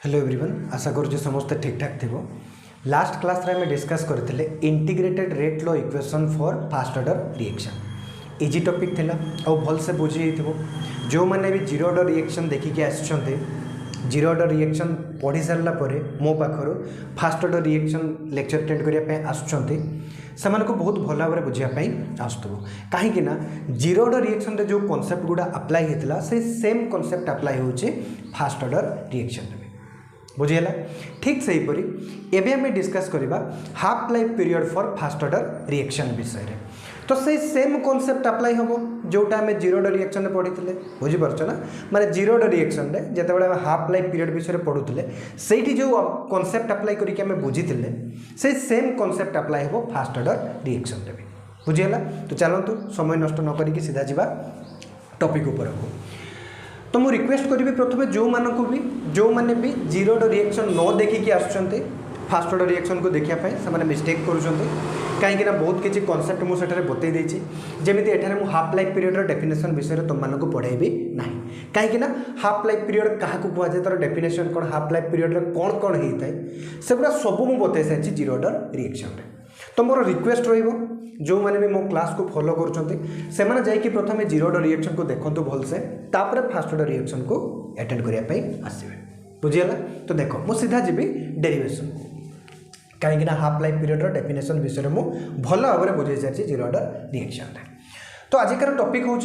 Hello everyone, आशा करूँ समस्ते ठीक ठाक थी। लास्ट क्लास रे डिस्कस करते integrated rate law equation for fast order reaction. Easy topic थिला और भल से बुझी जो मैंने भी जीरो ऑर्डर रिएक्शन देखिए आसुँच जीरो ऑर्डर रिएक्शन पढ़ी सारा मो पाखर first order reaction lecture attend करने आसुँच से बहुत भल भाव में बुझापी आसुव कहीं जीरो ऑर्डर रिएक्शन रे जो कॉन्सेप्ट गुड़ा अप्लाई होता से सेम कॉन्सेप्ट अप्लाई होचे फास्ट ऑर्डर रिएक्शन बुझीगला। ठीक से हीपरी एबे हमें डिस्कस करबा half life period for fast order reaction विषय रे। तो से सेम कॉन्सेप्ट अप्लाई होबो जोटा हमें जीरो ऑर्डर रिएक्शन रे पढ़िथिले, बुझी परछ ना। माने जीरो ऑर्डर रिएक्शन रे जते बेले हाफ लाइफ पीरियड विषय रे पढुथिले सेठी जो कॉन्सेप्ट अप्लाई करी के हमें बुझिथिले से सेम कॉन्सेप्ट अप्लाई होबो फास्ट ऑर्डर रिएक्शन रे भी, बुझीगला। तो चलंतु समय नष्ट न करी के सीधा जिबा टॉपिक ऊपर को। तो मुझे रिक्वेस्ट करी प्रथम जो मैंने भी जीरो ऑर्डर रिएक्शन न देखिकी आसुँच फास्ट ऑर्डर रिएक्शन को देखापी से मिस्टेक करुँच कहीं बहुत किसी कॉन्सेप्ट मुझे बतई देती जमी एठारे मुझे हाफ लाइफ पीरियड डेफिनेशन विषय तुमको पढ़ेबी ना कहीं हाफ लाइफ पीरियड क्या कहुए तार डेफिनेशन कौन हाफ लाइफ पीरियड कौन कौन होता है से गुड़ा सब मुझे बतई सारी जीरो ऑर्डर रिएक्शन रे। तो मोर रिक्वेस्ट जो मैंने भी मो क्लास को फॉलो कर जाइए प्रथम जीरो ऑर्डर रिएक्शन को देखो भलसे तापर फास्ट ऑर्डर रिएक्शन को अटेंड करने आसवे, बुझीगला। तो देख मु सीधा जीवी डेरिवेशन को कहीं हाफ लाइफ पीरियड डेफिनेशन विषय में भल भाव में बुझे सारी जीरो ऑर्डर रिएक्शन। तो आजिकार टॉपिक हूँ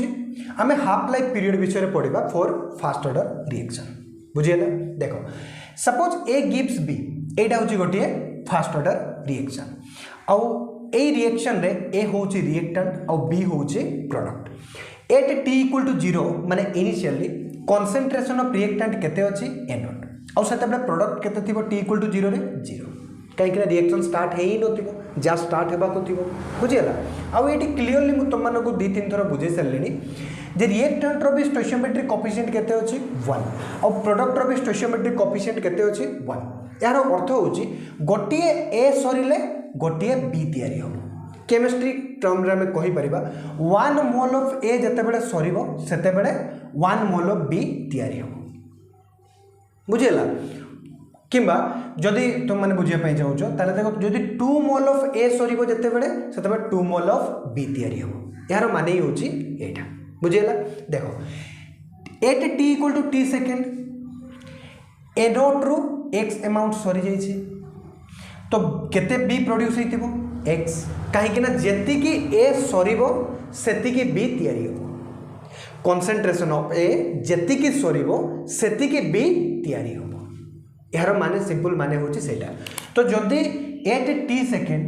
आम हाफ लाइफ पीरियड विषय में पढ़ा फॉर फास्ट ऑर्डर रिएक्शन, बुझीगला। देखो सपोज ए गिव्स बी, एटा हूँ गोटे फास्ट ऑर्डर रिएक्शन आउ ए रिएक्शन रे ए होची रिएक्टेंट और बी होची product. At T equal to zero माने इनिशियली कंसंट्रेशन ऑफ रिएक्टेंट केते अछि ए नॉट और सेते बडा प्रोडक्ट केते थिबो टी इक्वल टू जीरो रे जीरो कहीं कि रिएक्शन स्टार्ट हे ही नथिबो जा स्टार्ट हेबा को थिबो, बुझियला। आउ एटी क्लियरली मु तुम मानको दो तीन थर बुझे सरलेनी जे रिएक्टेंट रो भी स्टोइचियोमेट्रिक कोएफिशिएंट केते अछि 1 और प्रोडक्ट रो भी स्टोइचियोमेट्रिक कोएफिशिएंट केते अछि 1। यार अर्थ होची गोटिए ए सरीले गोटे बी तैयारी हम केमिस्ट्री टर्म रे हमें कहि परिबा 1 मोल ऑफ ए जते बेले सरीबो सेते बेले 1 मोल ऑफ बी तैयारी हम, बुझियला। किंबा जदि तुम माने बुझिया पई जाउछ ताले देखो जदि 2 मोल ऑफ ए सरीबो जते बेले सेते बेले 2 मोल ऑफ बी तैयारी हम। यार माने ही होची एटा, बुझियला। देखो at T equal to T second A dot रू एक्स अमाउंट सरी जाइछि तो केते बी प्रोड्यूस होइथिबो एक्स कहीं जेति की ए सरीबो सेति की बी तैयारी हो कंसंट्रेशन ऑफ ए जेति की सरीबो सेति की बी तैयारी हो। यार माने सिंपल माने होची सेटा। तो जदि एट टी सेकंड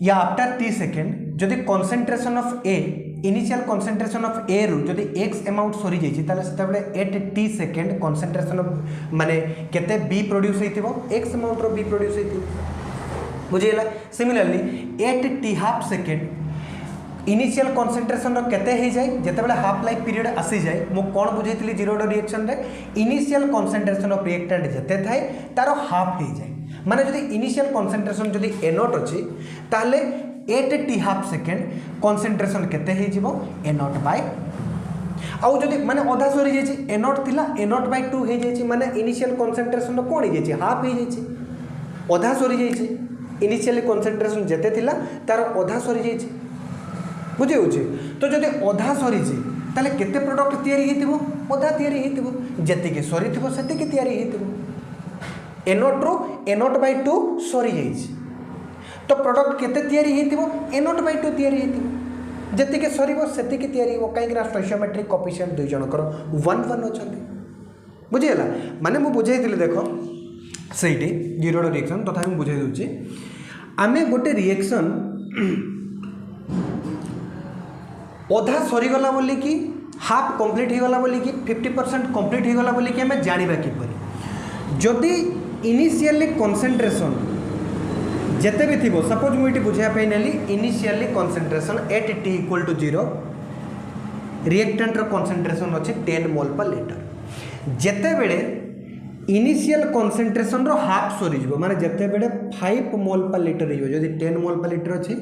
या आफ्टर टी सेकंड जदि concentration of A initial concentration of A रु जदि एक्स अमाउंट सरी जाइछि ताले सेते बेले at T second concentration of माने केते बी प्रोड्यूस होइथिबो एक्स अमाउंट रो बी प्रोड्यूस होइथिबो, बुझियला। Similarly at T half second initial concentration रो केते हे जाय जते बेले हाफ लाइफ पीरियड आसी जाय मु कोन बुझैतली जीरो ऑर्डर रिएक्शन रे इनिशियल कंसंट्रेशन ऑफ रिएक्टेंट जते थाए तारो हाफ हे जाय माने जदि इनिशियल कंसंट्रेशन जदि ए नॉट अछि ताले eight T half second concentration केते हे जिवो ए नॉट बाय आउ जदि माने आधा सरी जाइछि ए नॉट थिला ए नॉट बाय 2 हे जाइछि माने इनिशियल कंसंट्रेशन कोन हे जाइछि हाफ हे जाइछि आधा सरी जाइछि इनिशियली कंसंट्रेशन जते थिला तार आधा सरी जाइछि, बुझे होछि। तो जदि आधा सरी छि ताले केते प्रोडक्ट तयारी हेतिबो आधा तयारी हेतिबो जति के सरी थिबो सेति के तयारी हेतिबो ए नॉट रो ए नॉट बाय 2 सरी जाइछि तो प्रोडक्ट केते तयारी हेतिबो ए नॉट बाय 2 तयारी हेतिबो जति के सरीबो सेति के तयारी हो कहीं स्टोइचियोमेट्रिक कोएफिशिएंट दुई जनकर 1 1 अछंती, बुझियला। माने मु बुझाइतिले देखो सेठी जीरो ऑर्डर रिएक्शन तथा मु बुझाइ दोछि आमे गोटे रिएक्शन आधा सरी गला बोली कि हाफ कंप्लीट हो गला बोली कि 50% कंप्लीट हो गला बोली कि हमें जानिबा किपरि जदि इनिशियली कंसंट्रेशन जेते भी थी सपोज मुझे बुझाया नेली initially concentration at T equal to zero reactant concentration अच्छे 10 मोल पर लीटर जेते बेले इनिशियल कंसंट्रेशन रो हाफ सरी जीवो माने जेते बेले 5 मोल पर लीटर हो जदि 10 मोल पर लीटर अच्छे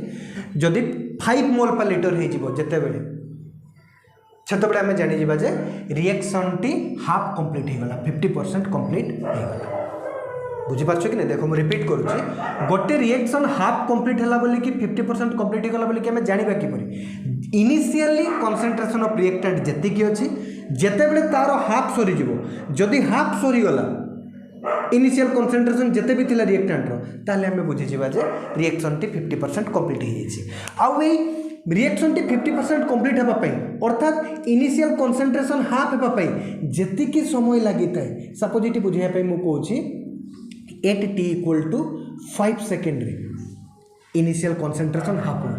जदि 5 मोल पर लीटर हो जेते बेले सेतबेले आम जानीजा जे रिएक्शन टी हाफ कंप्लीट हो गला 50% कंप्लीट हो गला बुझीपार कि नहीं। देखो मुझे रिपीट करुच्ची गोटे रिएक्शन हाफ कंप्लीट है बोली कि 50% कंप्लीट हो गला बोली कि आम जाना किपरि इनिशियली कंसंट्रेशन ऑफ रिएक्टेंट जेतिकी अच्छी जेतेबेले तार हाफ सरीज जदि हाफ सरीगला इनिशियल कंसंट्रेशन जिते भी थिला रिएक्टेंट रो ताले हमें बुझीजिबा जे रिएक्शन टी 50% कंप्लीट हो जाइए। आउ ए रिएक्शन टी 50% कंप्लीट होगा अर्थात इनिशियल कंसंट्रेशन हाफ होगा जेतिकी समय लगी था सपोज ये बुझाई मुझे कहूँ at T equal to 5 second रे इनिशियल कंसंट्रेशन हाफ हो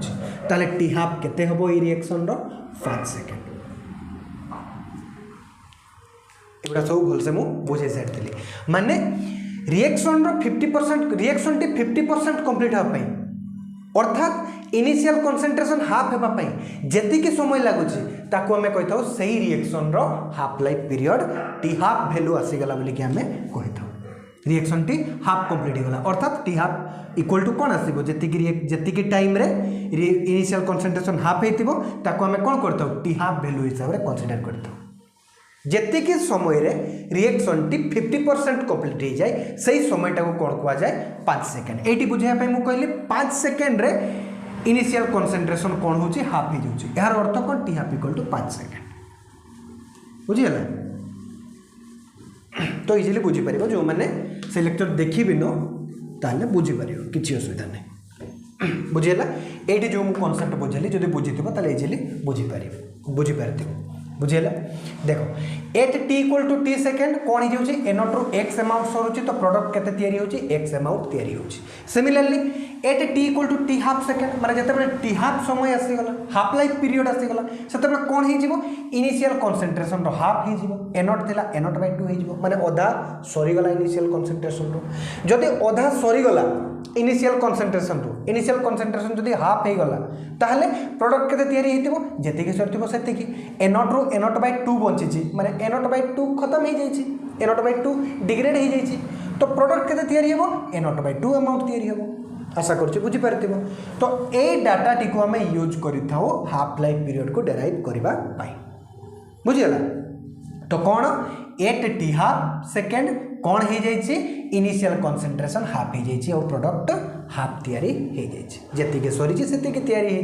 टी हाफ केते हबो ए रिएक्शन रो 5 सेकेंड एगुड़ा सब भलसे मुझे बुझे सारी माने रिएक्शन रो 50% रिएक्शन टी 50% कंप्लीट होगा अर्थात इनिशियल कंसंट्रेशन हाफ होगा जेतिकी समय लगुच ताकू आम कही था सही रिएक्शन रो half life period T half value आसीगला बोलिकी आम कही था रिएक्शन टी हाफ कंप्लीट होगा अर्थात टी हाफ इक्वल टू कौन आसो जी टाइम रे इनिशियल कंसंट्रेशन हाफ होता आम कौन करता टी हाफ वैल्यू हिसाब से कनसीडर करता जेतिकी समय रे रिएक्शन टी 50% कंप्लीट हो जाए सही समयटा को कौन कह जाए 5 सेकेंड ये बुझाई मुझे कहली 5 सेकेंड रे इनिशियल कंसंट्रेशन कौन हो हाफ हो जाए यार अर्थ कौन T half equal to 5 second बुझीगला तो इजिली बुझीपर जो मैंने से लेक्चर देखी भी न ताले बुझीपर किसी असुविधा नहीं बुझीगला ये जो मुझे कनसेप्ट बुझेली जो बुझी ताले इजिली बुझीपार बुझेगा देखो at T equal to T second कौन हो जाए एनोट रू एक्स अमाउंट सरुची तो प्रोडक्ट केते तैयारी होची एक्स अमाउंट तैयारी होची similarly at T equal to T half second माने जते टी हाफ समय आसीगला हाफ लाइफ पीरियड आसीगला सेते कौन हो इनिशियल कंसंट्रेशन रो हाफ हो एनोट थिला एनोट बाय 2 हो माने अधा सरीगला इनिशियल कंसंट्रेशन रो जदि अधा सरीगला इनिशियल कंसंट्रेशन जदि हाफ हो गला ताहले प्रोडक्ट केते तैयारी हेतिबो जेतिकी सरतिबो सेतिकी एनोट रू एनोट बाय 2 बंची माने एनोट बाय 2 खत्म हो जाइए एनोट बाय 2 डिग्रेड हो जाइए तो प्रोडक्ट केते तैयारी हेबो एनोट बाय 2 अमाउंट तैयारी हेबो आशा करछि बुझी पारथिबो तो ए डाटा टी को हमें यूज करिथाओ हाफ लाइफ पीरियड को डेराइव करबा पाई बुझियला तो कौन 8 टी हाफ सेकेंड कौन हो जाइए इनिशियल कंसंट्रेशन हाफ हो जाइए और प्रोडक्ट हाफ तैयारी हो जाइए जी सरी से तैयारी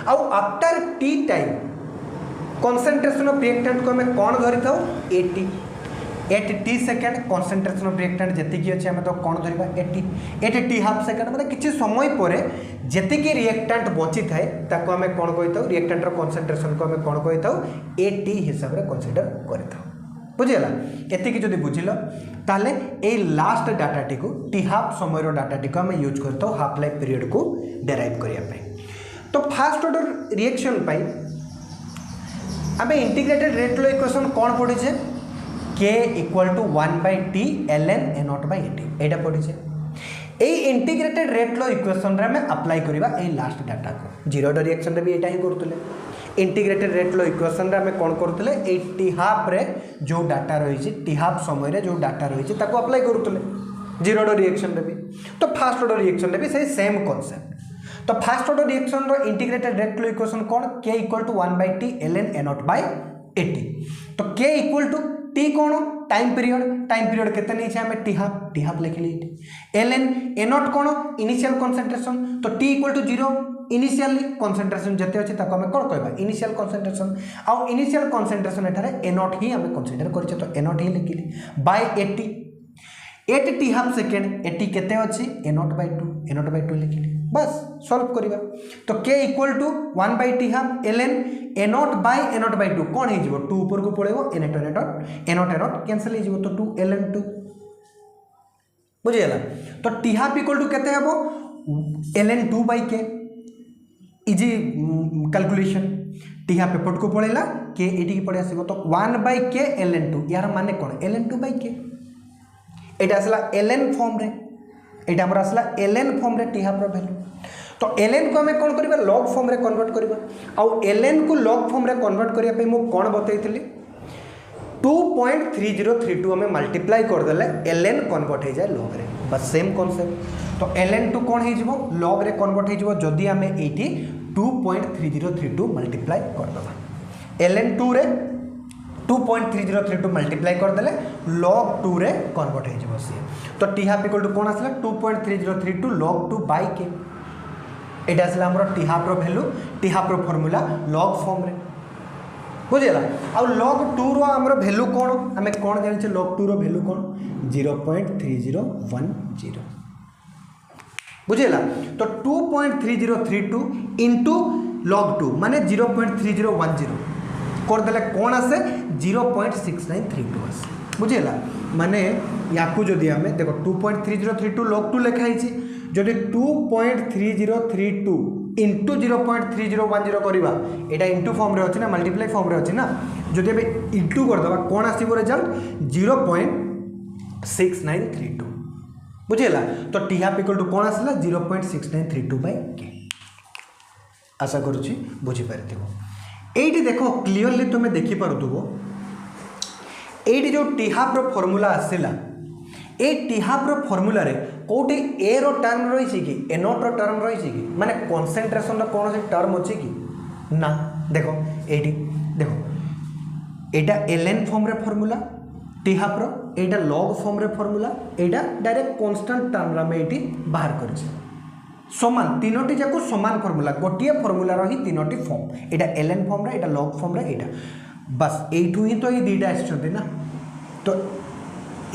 आउ after T time concentration of reactant को हमें कौन धरी था 80 8 T second concentration of reactant जी अच्छे आम तो कौन धरवा 8 टी हाफ सेकेंड मतलब किसी समय पर जी रिएक्टेंट बची थाए ताको आम कौन कही था रिएक्टेंट कंसंट्रेशन को आम कौन कही था 8 हिसाब से कनसीडर करता बुझीगला एतिकी जदि बुझिल ताले ए लास्ट डाटाटी को टी हाफ समय डाटाटी को आम यूज करता हाफ लाइफ पीरियड को डेराइव करने तो फास्ट ऑर्डर रिएक्शन पाई आम इंटीग्रेटेड रेट लो इक्वेशन कौन पढ़ीचे के equal to 1/t ln a0/at एटा पढ़ीचे यही इंटीग्रेटेड रेट लो इक्वेशन रे आम अप्लाई करवा ए लास्ट डाटा को जीरो ऑर्डर रिएक्शन रे भी एटा ही करतले इंटीग्रेटेड रेट लो इक्वेशन रे आम कौन करतले ए टी हाफ रे जो डाटा रही टी हाफ समय रे जो डाटा रही ताको अप्लाई करतले जीरो ऑर्डर रिएक्शन रे भी तो फास्ट ऑर्डर रिएक्शन रे भी सही सेम कांसेप्ट तो फास्ट ऑर्डर रिएक्शन रो इंटीग्रेटेड रेट लो इक्वेशन कौन K equal to 1/t ln a0/at तो के इक्वल टू टी कौन टाइम पीरियड केते नहीं आम टी हाफ लिखिली ln a0 कौन इनिशियल कंसंट्रेशन तो T equal to 0 initially concentration जते अच्छे ताको आम कौन कहबा इनिशियल कंसंट्रेशन आउ इनिशियल कंसंट्रेशन एठारे a0 ही आम कनसीडर करछे तो a0 ही लिखिली बाय 80 8 टी हाफ सेकेंड 80 केते अच्छी a0/2 लिखिली बस सॉल्व करिबा तो k equal to 1/t half ln a0/a0/2 कौन हो 2 ऊपर को पड़ेबो a0 कैंसिल हो तो 2 ln 2 बुझियला तो टी हाफ इक्वल टू केते हेबो ln 2/k easy calculation T half एपट को पड़ेला के एटी की पड़े आसीबो तो 1/k ln 2 यार माने कौन ln 2/k एटा आसला ln फॉर्म रे एटा हमर आसला ln फॉर्म रे टी हाफ रो वैल्यू तो ln को हमें कौन करबा log फॉर्म रे कन्वर्ट करबा आउ ln को log फॉर्म रे कन्वर्ट करिया पे मु कोन बतैथिली 2.3032 हमें मल्टीप्लाई कर देले ln कन्वर्ट हो जाए log रे बस सेम कांसेप्ट तो ln टू कौन हो log रे कन्वर्ट हो जदि आम ये 2.3032 मल्टीप्लाई करदे ln2 रे 2.3032 मल्टीप्लाई करदेले log 2 रे कन्वर्ट हो जाए सी तो टी हाफ इक्वल टू कौन आसला 2.3032 log 2 बाय के एटा आसला हमर टी हाफ रो वैल्यू टी हाफ रो फार्मूला log फॉर्म रे बुझेला आ log 2 रो हमर वैल्यू कोन हमें कोन जानि छ log 2 रो वैल्यू कोन 0.3010 बुझेला तो 2.3032 इनटू log 2 माने 0.3010 कर देले कौन आसे 0.6932 आसे बुझेला माने याकू जदि हमें देखो 2.3032 log 2 लिखा है जदि 2.3032 इंटू 0.3010 करवा एटा इंटू फॉर्म रे अछि ना मल्टीप्लाई फॉर्म रे अछि ना जदि हमें इंटू कर दबा कौन आसीबो रिजल्ट 0.6932 बुझेला तो टी हाफ इक्वल टू कौन आसला 0.6932 बाय के आशा करूची बुझी पारथिबो एटी देखो क्लियरली तुम देखि पारुथबो एटी जो टी हाफ रो फार्मूला आसिला ए टी हाफ रो फार्मूला रे कोटी ए रो टर्म रही छि कि ए नॉट रो टर्म रही छि कि माने कंसंट्रेशन रो कोन से टर्म अछि कि ना देखो एटी देखो एटा ln फॉर्म रे फार्मूला टी हाफ रो एटा log फॉर्म रे फार्मूला एटा डायरेक्ट कांस्टेंट टर्म रा में एटी बाहर करछि समान तीनोटी जाको समान फार्मूला गोटे फार्मूला रही तीनोटी फॉर्म एटा ln फॉर्म रे एटा log फॉर्म रे एटा बस एठू ही तो ये दीटा आछथि ना तो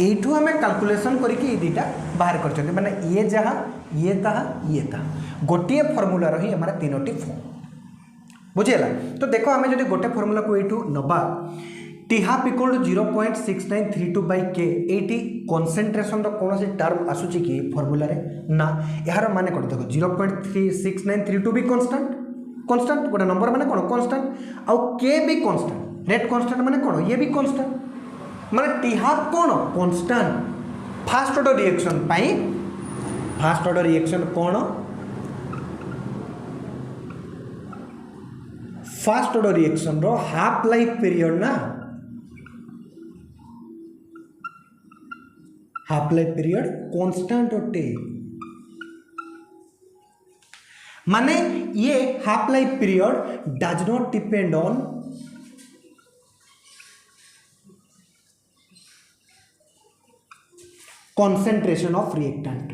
एठू हमें कैलकुलेशन करके ये दीटा बाहर करछथि माने ये जहा ये ताहा गोटे फार्मूला रही हमारा तीनोटी फॉर्म बुझेला तो देखो हमें जदि गोटे फार्मूला को एठू नबा T half equal to 0.6932 by K A T concentration रो कोन से टर्म आसुची कि फार्मूला रे ना यार माने कोन देखो 0.6932 भी कांस्टेंट गोटे नंबर माने कोन कांस्टेंट आ के भी कांस्टेंट नेट कांस्टेंट माने कोन ये भी कांस्टेंट माने टी हाफ कोन कांस्टेंट फास्ट ऑर्डर रिएक्शन पाई फास्ट ऑर्डर रिएक्शन कोन फास्ट ऑर्डर रिएक्शन रो हाफ लाइफ पीरियड ना हाफ लाइफ पीरियड कांस्टेंट होते माने ये half life period does not depend on concentration of reactant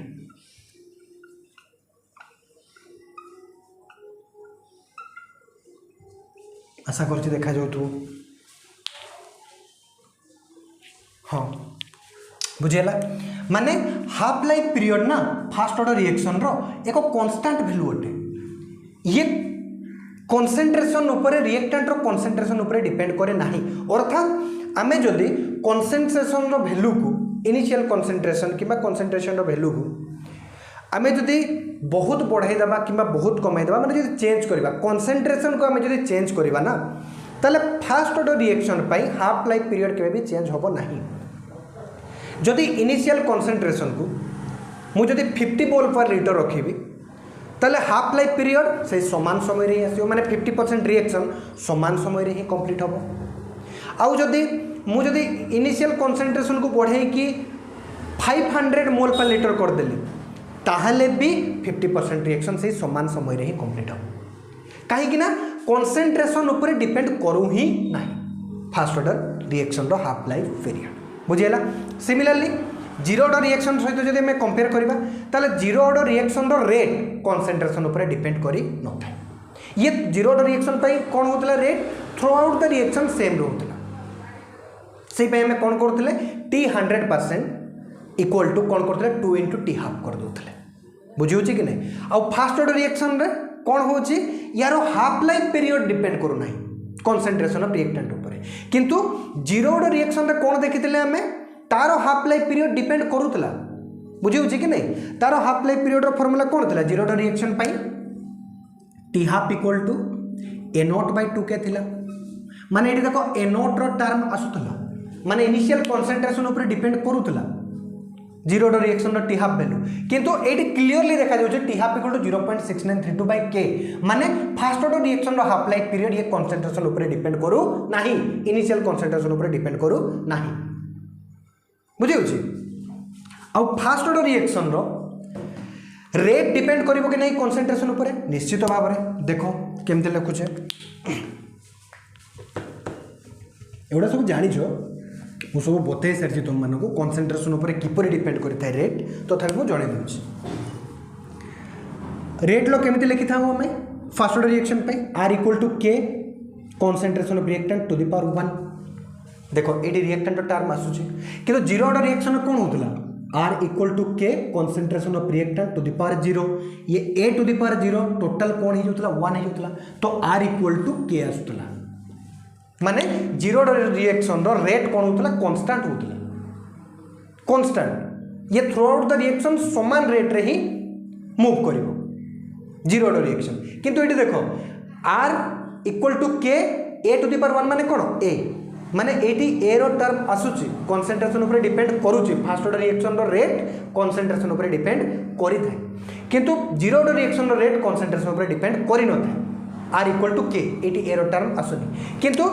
आशा करछि देखा जाउथु हाँ बुझेला माने हाफ लाइफ पीरियड ना फास्ट ऑर्डर रिएक्शन रो एक कांस्टेंट वैल्यू होते ये कंसंट्रेशन ऊपर रिएक्टेंट रो कंसंट्रेशन ऊपर डिपेंड करे नाही अर्थात आमे जदी कंसंट्रेशन रो वैल्यू को इनिशियल कंसंट्रेशन किबा कंसंट्रेशन रो वैल्यू को आमे जदी बहुत बढ़ाई दबा किबा बहुत कमाई दबा माने जदी चेंज करबा कंसंट्रेशन को आमे जदी चेंज करबा ना ताले फास्ट ऑर्डर रिएक्शन पाई हाफ लाइफ पीरियड केबे भी चेंज होबो नाही जदि इनिशियल कंसंट्रेशन को मु जदि 50 मोल पर लीटर रखिबी ताले हाफ लाइफ पीरियड से समान समय रे आसीओ माने 50% रिएक्शन समान समय रे ही कंप्लीट होबो आउ जदि मु जदि इनिशियल कंसंट्रेशन को बढ़ाई कि 500 मोल पर लीटर कर देली ताहले भी 50% रिएक्शन से समान समय रे ही कंप्लीट होबो काहे कि ना कंसंट्रेशन ऊपर डिपेंड करू ही नाही फास्ट ऑर्डर रिएक्शन रो हाफ लाइफ पीरियड बुझेला सिमिलरली जीरो ऑर्डर रिएक्शन सहित जदि हमें कंपेयर करबा ताले जीरो ऑर्डर रिएक्शन रो रेट कंसंट्रेशन ऊपर डिपेंड करी न थाए ये जीरो ऑर्डर रिएक्शन पई कोन होतला rate throughout the reaction same रहउतला से पे हमें कोन करथले t 100% इक्वल टू कोन करथले 2 * t हाफ कर दोथले बुझियो छी कि नै आ फास्ट ऑर्डर रिएक्शन रे कोन होची यारो हाफ लाइफ पीरियड डिपेंड करू नाही कंसंट्रेशन ऑफ रिएक्टेंट ऊपर किंतु जीरो ऑर्डर रिएक्शन रे कोन देखितले हमें तारो हाफ लाइफ पीरियड डिपेंड करूतला बुझियो छी कि नै तारो हाफ लाइफ पीरियड रो फार्मूला कोन थिला जीरो ऑर्डर रिएक्शन पाई t half equal to a naught by 2 k थिला माने एठी देखो a नॉट रो टर्म आसुतला माने इनिशियल कंसंट्रेशन ऊपर डिपेंड करूतला जीरो ऑर्डर रिएक्शन रो टी हाफ वैल्यू किंतु एटी क्लियरली देखा जाउछ t half equal to 0.6932 by के माने फास्ट ऑर्डर रिएक्शन रो हाफ लाइफ पीरियड ये कंसंट्रेशन ऊपर डिपेंड करू नाही इनिशियल कंसंट्रेशन ऊपर डिपेंड करू नाही बुझियो छी आ फास्ट ऑर्डर रिएक्शन रो रेट डिपेंड करिवो कि नहीं कंसंट्रेशन ऊपर निश्चित भाव में देखो केमते लिखुछे एगुड़ा सब जानिछ मु सब बतई सारी तुम मानक कनसेंट्रेशन उपर किपर डिपेंड करता है रेट तथापि मुझे जन दूसरी रेट लो केमिति लिखि था हमें फर्स्ट ऑर्डर रिएक्शन पे R equal to k concentration of reactant to the power 1 देखो ये रिएक्टेंट टर्म आसुची कि जीरो ऑर्डर रिएक्शन कौन होता R equal to k concentration of reactant to the power 0 ये A to the power 0 total कौन हो 1 हो तो आर इक्वल टू के आसुला माने जीरो ऑर्डर रिएक्शन रो रेट कौन होता कांस्टेंट होता कांस्टेंट ये थ्रू आउट द रिएक्शन समान रेट रे ही मूव करिवो जीरो ऑर्डर रिएक्शन किंतु ये देखो आर इक्वल टू के ए टू द पावर 1 माने कौन ए माने एटी ए रो टर्म आसुची कनसेंट्रेशन ऊपर डिपेंड करूची फर्स्ट ऑर्डर रिएक्शन रो रेट कनसेंट्रेशन ऊपर डिपेंड करि थाए किंतु जीरो ऑर्डर रिएक्शन रो रेट कनसेंट्रेशन ऊपर डिपेंड करि न थाए आर इक्वल टू के एटी ए रो टर्म आसुनी किंतु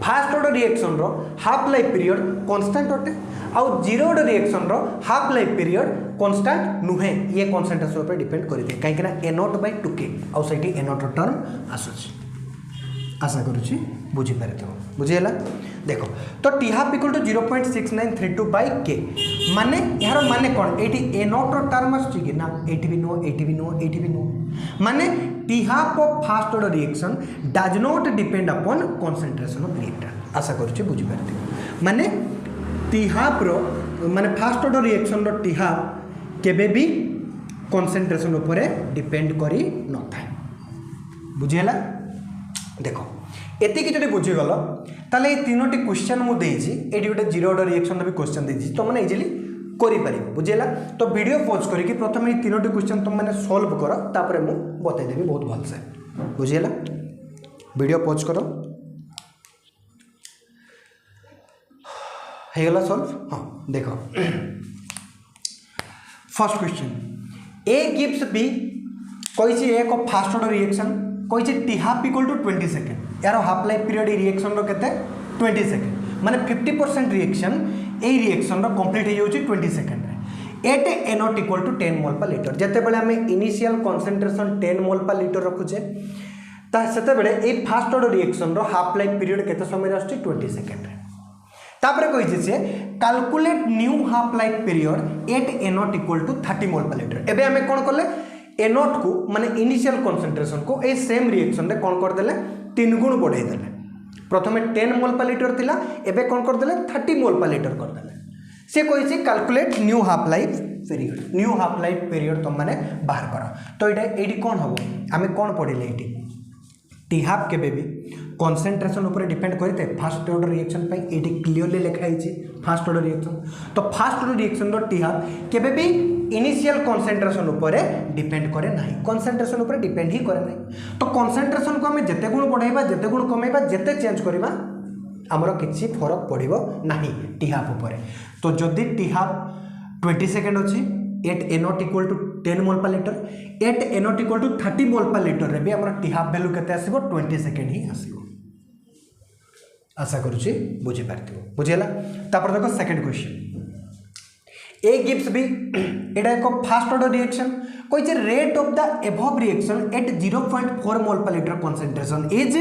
फर्स्ट ऑर्डर रिएक्शन रो हाफ लाइफ पीरियड कांस्टेंट होते आउ जीरो ऑर्डर रिएक्शन रो हाफ लाइफ पीरियड कांस्टेंट नुहे ये कनसेंट्रेशन ऊपर डिपेंड करि थाए काहे कि ना ए नॉट बाय 2k आउ सेठी ए नॉट रो टर्म आसुची आशा करुँची बुझीपार बुझीगला देख तो T half equal to 0.6932 by के माने यार माने कौन ये ए नॉट टर्म आसुची कि ना एटी भी नुह एटी भी नुह एटी भी नुह माने t half of first order reaction does not depend upon concentration of reactant आशा करुँची बुझीपार माने टी हाफ रो माने फर्स्ट ऑर्डर रिएक्शन रो टी हाफ केबे भी कनसेंट्रेशन उपरे डिपेंड करी न थाए बुझीगला देखो एतिक जो बुझीगल ताले ये तीनोटी क्वेश्चन मुझे ये गोटे जीरो ऑर्डर रिएक्शन भी क्वेश्चन देती तुम मैंने इजिली करें बुझेगा तो वीडियो पॉज करके प्रथम ये तीनोटी क्वेश्चन तुम मैंने सॉल्व कर तापर मु बतईदेवी बहुत भलसे बुझीगला वीडियो पॉज कर गला सॉल्व हाँ देख first question A gives B कही एक फास्ट ऑर्डर रिएक्शन कही T half equal to 20 second यार हाफ लाइफ पीरियड रिएक्शन रो केते 20 सेकेंड माने 50% रिएक्शन ए रिएक्शन रो कंप्लीट हो जाउची 20 सेकेंड रे at A naught equal to 10 mole per litre जते बेले हमें initial concentration 10 mole per litre रखुचे ता सेते बेले ए फास्ट ऑर्डर रिएक्शन रो हाफ लाइफ पीरियड केते समय रे आछी 20 सेकेंड रे तापर कहि जे calculate new half life period at A naught equal to 30 mole per litre एबे हमें कोन करले ए नॉट को माने इनिशियल कंसंट्रेशन को ए सेम रिएक्शन रे कोन कर देले 3 गुण बढ़ाई देले प्रथमे 10 मोल पर लीटर थिला एबे कोन कर देले 30 मोल पर लीटर कर देले से कहि छी calculate new half life period तुम माने बाहर कर तो एडी कोन हबो हमें कोन पढिले एडी टी हाफ केबे भी कंसंट्रेशन ऊपर डिपेंड करते फास्ट ऑर्डर रिएक्शन पे एडी क्लियरली लिखा है फास्ट ऑर्डर रिएक्शन तो फास्ट ऑर्डर रिएक्शन रो टी हाफ केबे भी इनिशियल कंसंट्रेशन ऊपर डिपेंड करे नहीं कंसंट्रेशन ऊपर डिपेंड ही करे नहीं तो कंसंट्रेशन को हमें जिते गुण बढ़ाइबा जिते गुण कमेइबा जिते चेंज करबा हमरो किछि फरक पड़िबो नहीं टी हाफ ऊपर तो जदि टी हाफ 20 सेकेंड अछि at A naught equal to 10 mole per litre at A naught equal to 30 mole per litre रे भी हमर टी हाफ वैल्यू केते आसीबो 20 सेकेंड ही आसीबो आशा करूची बुझी पारथिबो बुझिला तापर देखो second question A gives B एटा एक फास्ट ऑर्डर रिएक्शन कोई rate of the above reaction at 0.4 mole per litre concentration is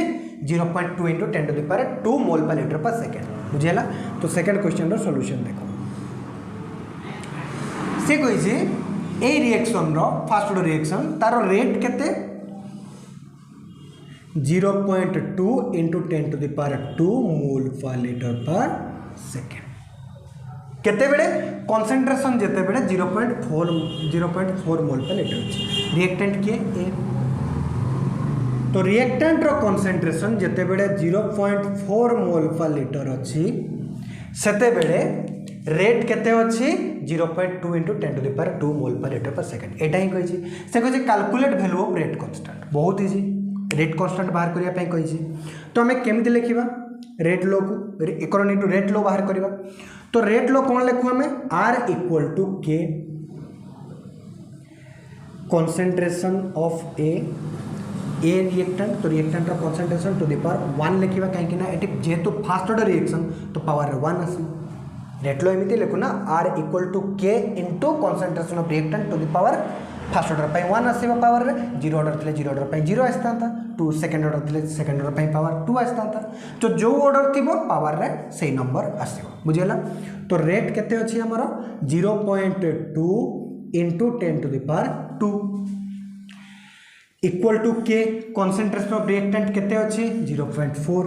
0.2 into 10 to the power 2 mole per litre पर सेकेंड बुझिला तो सेकंड क्वेश्चन रो सॉल्यूशन देखो से कही ए रिएक्शन रो first order reaction तार रेट केते 0.2 into 10 to the power 2 mole per litre पर second केते बेले कंसंट्रेशन जेते बेले 0.4 मोल पर लीटर अछि रिएक्टेंट के ए तो रिएक्टेंट रो कंसंट्रेशन जेते बेले 0.4 मोल पर लीटर अछि सेते बेले रेट केते अछि 0.2 into 10 to the power 2 mole per litre पर सेकेंड एटा ही कहि से कहि calculate value of rate constant बहुत इजी रेट कांस्टेंट बाहर करिया पई कहि तो हमें केमिति लिखिबा रेट लो को इक्वल इनटू रेट लो बाहर करिबा तो रेट लो कौन लिखु हमें r equal to k concentration of A reactant तो रिएक्टेंट रो कंसंट्रेशन टू द पावर 1 लिखिबा काहे ना एटी जेतु फास्ट ऑर्डर रिएक्शन तो पावर 1 आसी रेट लो एमिति लिखु ना r equal to k into concentration of reactant to the power first order पे 1 आसीबो पावर रे, जीरो ऑर्डर थिले जीरो ऑर्डर पे 0 आस्तांता, 2 सेकंड ऑर्डर थिले सेकंड ऑर्डर पे पावर 2 आस्तांता। तो जो ऑर्डर थिबो पावर रे सही नंबर आसीबो, बुझियला। तो रेट केते अछि हमर 0.2 into 10 to the power 2 equal to k concentration of reactant केते अछि 0.4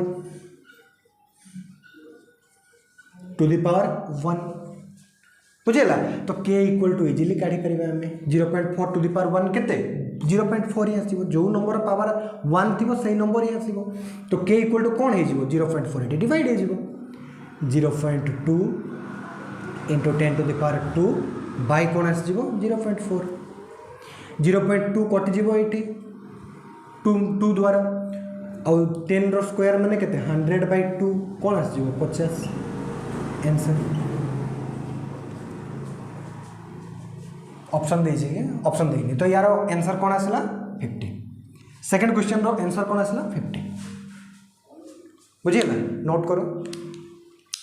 टू द पावर 1, बुझेला। तो के इक्वल टू इजिली काढी परिबा हमें 0.4 टू द पावर 1 केते 0.4 ही आसीबो, जो नंबर पावर 1 थिबो सही नंबर ही आसीबो। तो के इक्वल टू कोन हे जिवो 0.4 एटी डिवाइड हे जिवो 0.2 into 10 to the power 2 bye कोन आसी जिवो 0.4, 0.2 कटि जिवो एटी 2 द्वारा, और 10 रो स्क्वायर माने केते 100/2 कोन आसी जिवो 50 आंसर। ऑप्शन दे जे ऑप्शन देनी तो यार आंसर कोन आसला 50। सेकंड क्वेश्चन रो आंसर कोन आसला 50, बुझियला। नोट करो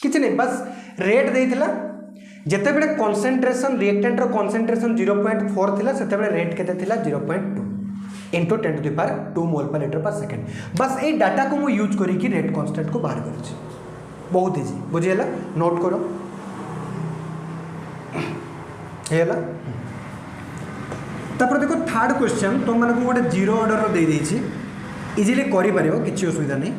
किछ नहीं, बस रेट देइथिला जेते बेले कंसंट्रेशन रिएक्टेंट रो कंसंट्रेशन 0.4 थिला सेते बेले रेट केते थिला 0.2 into 10 to the power 2 mole per litre पर सेकंड। बस ए डाटा को मु यूज करी कि रेट कांस्टेंट को बाहर करछि, बहुत इजी, बुझियला। नोट करो हेला। तापर देखो थर्ड क्वेश्चन तुम माने को गोटे जीरो ऑर्डर रो दे देछि, इजीली करि परिबो, किछि असुविधा नहीं।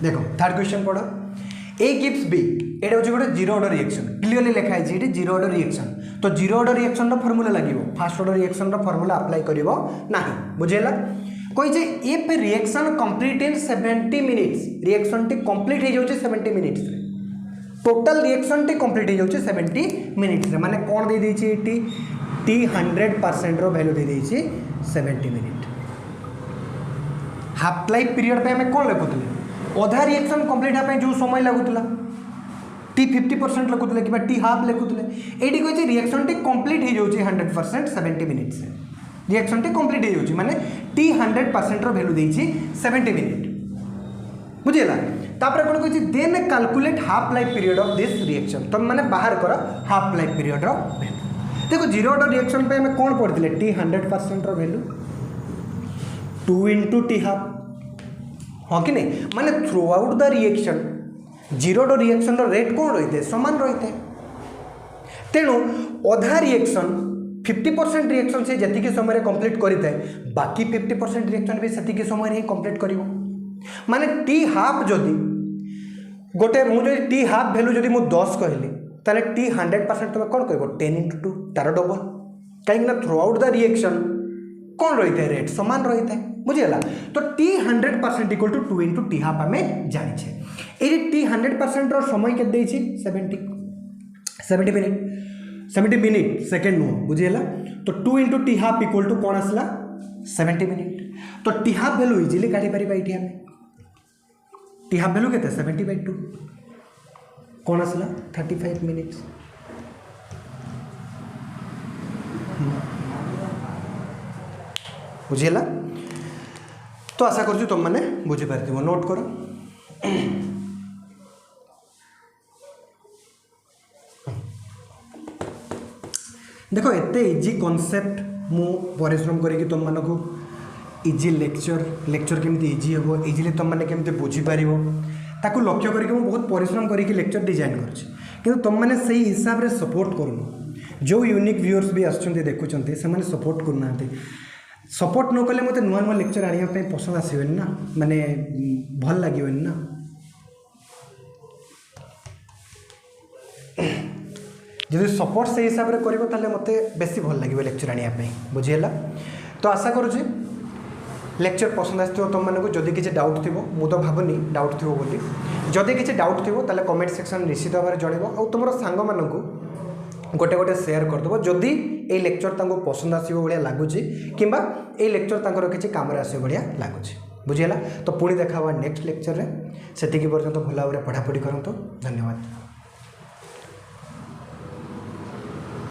देखो थर्ड क्वेश्चन पढ़ो, ए गिव्स बी, एटा होछि गोटे जीरो ऑर्डर रिएक्शन, क्लियरली लिखा है जी जीरो ऑर्डर रिएक्शन। तो जीरो ऑर्डर रिएक्शन रो फार्मूला लागिवो, फास्ट ऑर्डर रिएक्शन रो फार्मूला अप्लाई करिवो नाही, बुझेला। कोइ जे if reaction complete in 70 minutes, reaction टी कंप्लीट हे जाउछि 70 मिनिट्स रे, टोटल रिएक्शन टी कंप्लीट हे जाउछि 70 मिनिट्स रे, माने कोन दे दैछि एटी टी 100% रो वैल्यू दे दैछि 70 मिनिट। हाफ लाइफ पीरियड पे हमें कोन लिखुतले अधा रिएक्शन कंप्लीट हापे जो समय लगुतला टी 50% लिखुतले कि टी हाफ लिखुतले, एटी कहै रिएक्शन टी कंप्लीट हे जाउछि 100% 70 मिनिट से, रिएक्शन टी कंप्लीट हे जाउछि माने टी 100% रो वैल्यू दैछि 70 मिनिट, बुझियला। तापर कोन कहै then calculate half life period of this reaction, तुम माने बाहर करो हाफ लाइफ पीरियड रो वैल्यू। देखो जीरो ऑर्डर रिएक्शन पे हमें कोन पढ़ितले टी 100% रो वैल्यू 2 into टी हाफ, हाँ कि नहीं, माने throughout the reaction zero order reaction रो रेट कौन रही थे समान रही थे। तेणु अधा रिएक्शन 50% रिएक्शन से जति समय कंप्लीट करें, बाकी 50% रिएक्शन भी से समय ही कंप्लीट कर, माने टी हाफ जदि गोटे मुझे टी हाफ वैल्यू जदि मुझे 10 कहली ताले टी 100% तुम कौन कर 10 into 2 तार डबल, कहीं थ्रू आउट द रिएक्शन कौन रही थे रेट समान रही थे, बुझेगा। तो t 100% equal to 2 into t half आम जानी, ये टी 100% रो समय के 70 मिनिट सेकेंड नुह, बुझेगा। तो 2 into t half equal to कौन आसला 70 मिनिट। तो टी हाफ वैल्यू इजिली काढ़ी पार ये आम, टी हाफ वैल्यू के 70/2 कौन आसला 35 मिनिट्स, बुझेगा। तो आशा करूँ तुम मैंने बुझीपार, नोट करो। देखो एते इजी कॉन्सेप्ट मु परिश्रम करी तुम मानक इजी लेक्चर केमती इजी हम इजिली तुम मैंने केमती बुझीपार ताकू लक्ष्य करके मुझे बहुत परिश्रम करके लेक्चर डिजाइन कर, तुम मैंने सही हिसाब से सपोर्ट करूँ। जो यूनिक व्यूअर्स भी आसुँच देखुंत से सपोर्ट करना, सपोर्ट न कले मत नुआ नुआ लेक्चर आने पसंद आसबेनि ना, माने भल लगे ना। जब सपोर्ट से हिसाब से कर मत बेसी भल लगे लेक्चर आने, बुझीगला। तो आशा करुँचे लेक्चर पसंद आसो तुम मानक। जदि किसी डाउट थी मु तो भावनी डाउट थी बोली, जदि किसी डाउट थी ताले कमेंट सेक्शन निश्चित भाव में जनइब, और तुम सांग मानक गोटे गोटे शेयर करदेव जदि ये लेक्चर पसंद आसो भाया लगुच कि ये लेक्चर किसी काम आसो भाया लगुच, बुझीगला। तो पुणी देखा नेक्स्ट लेक्चर रे, सेतिकी पर्यंत भल भाव में पढ़ापढ़ी करंतु। धन्यवाद।